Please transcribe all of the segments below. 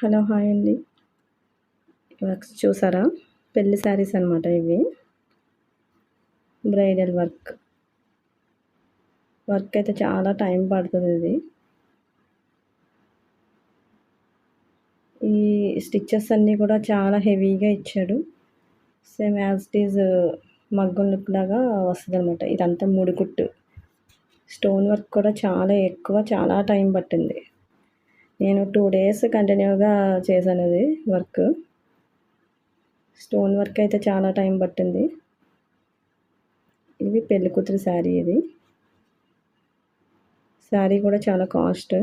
Hello hi అండి. Works చూసారా? పెళ్లి శారీస్ అనమాట ఇవి. Bridal work. వర్క్ అయితే చాలా టైం పడుతుంది ఇది. ఈ స్టిచెస్ అన్నీ కూడా చాలా హెవీగా ఇచ్చాడు. సేమ్ యాజ్ ఇట్ ఈజ్ మగ్గం లుక్ లాగా వస్తదనమాట. ఇదంతా ముడికుట్టు. స్టోన్ వర్క్ కూడా చాలా ఎక్కువ, చాలా టైం పట్టింది. నేను 2 డేస్ కంటిన్యూగా చేశాను ఇది వర్క్. స్టోన్ వర్క్ అయితే చాలా టైం పట్టింది. ఇది పెళ్ళికూతురు శారీ ఇది. శారీ కూడా చాలా కాస్ట్.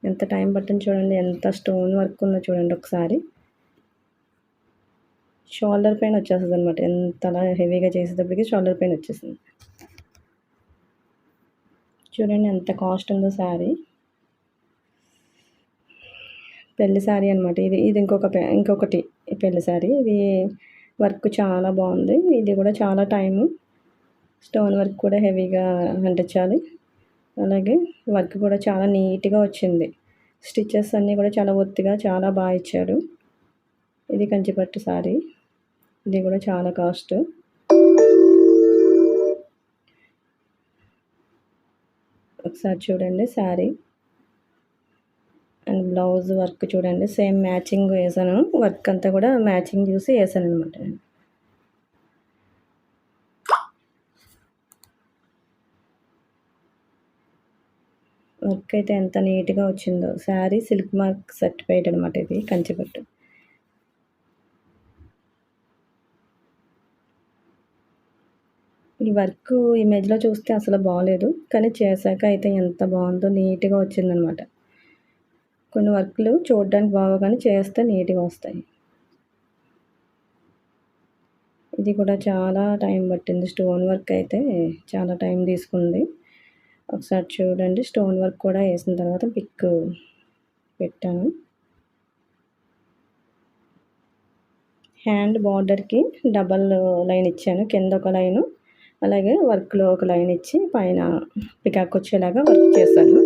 ఎంత టైం పట్టింది చూడండి. ఎంత స్టోన్ వర్క్ ఉందో చూడండి ఒకసారి. షోల్డర్ పెయిన్ వచ్చేస్తుంది అనమాట. ఎంతలా హెవీగా చేసేటప్పటికి షోల్డర్ పెయిన్ వచ్చేసింది. చూడండి ఎంత కాస్ట్ ఉందో శారీ. పెళ్లి శారీ అనమాట ఇది. ఇది ఇంకొకటి పెళ్లి శారీ. ఇది వర్క్ చాలా బాగుంది. ఇది కూడా చాలా టైము. స్టోన్ వర్క్ కూడా హెవీగా అంటించాలి. అలాగే వర్క్ కూడా చాలా నీట్గా వచ్చింది. స్టిచెస్ అన్నీ కూడా చాలా ఒత్తిగా చాలా బాగా ఇచ్చాడు. ఇది కంచిపట్టు శారీ. ఇది కూడా చాలా కాస్ట్. ఒకసారి చూడండి శారీ అండ్ బ్లౌజ్ వర్క్ చూడండి. సేమ్ మ్యాచింగ్ వేసాను. వర్క్ అంతా కూడా మ్యాచింగ్ చూసి వేసాను అనమాట. వర్క్ అయితే ఎంత నీట్గా వచ్చిందో. శారీ సిల్క్ మార్క్ సర్టిఫైడ్ అనమాట. ఇది కంచిపట్టు. ఈ వర్క్ ఇమేజ్లో చూస్తే అసలు బాగలేదు, కానీ చేశాక అయితే ఎంత బాగుందో, నీట్గా వచ్చిందనమాట. కొన్ని వర్క్లు చూడడానికి బాగో కానీ చేస్తే నీట్గా వస్తాయి. ఇది కూడా చాలా టైం పట్టింది. స్టోన్ వర్క్ అయితే చాలా టైం తీసుకుంది. ఒకసారి చూడండి. స్టోన్ వర్క్ కూడా వేసిన తర్వాత పిక్ పెట్టాను. హ్యాండ్ బార్డర్కి డబల్ లైన్ ఇచ్చాను. కింద ఒక లైను, అలాగే వర్క్లో ఒక లైన్ ఇచ్చి పైన పికాక్ వచ్చేలాగా వర్క్ చేశాను.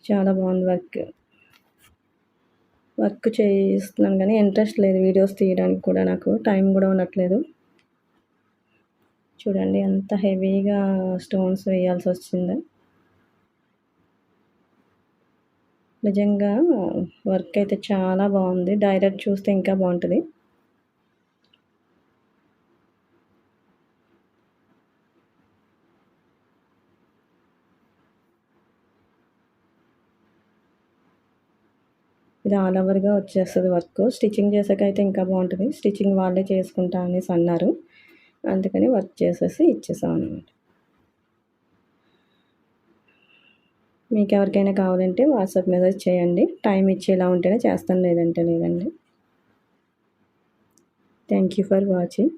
చాలా బాగుంది వర్క్. వర్క్ చేస్తున్నాను కానీ ఇంట్రెస్ట్ లేదు వీడియోస్ తీయడానికి కూడా. నాకు టైం కూడా ఉండట్లేదు. చూడండి ఎంత హెవీగా స్టోన్స్ వేయాల్సి వచ్చిందో. నిజంగా వర్క్ అయితే చాలా బాగుంది. డైరెక్ట్ చూస్తే ఇంకా బాగుంటుంది. ఇది ఆల్ ఓవర్గా వచ్చేస్తుంది వర్క్. స్టిచ్చింగ్ చేసాక అయితే ఇంకా బాగుంటుంది. స్టిచ్చింగ్ వాళ్ళే చేసుకుంటా అనేసి అన్నారు. అందుకని వర్క్ చేసేసి ఇచ్చేసాం అనమాట. మీకు ఎవరికైనా కావాలంటే వాట్సాప్ మెసేజ్ చేయండి. టైం ఇచ్చేలా ఉంటేనే చేస్తాను, లేదంటే లేదండి. Thank you for watching.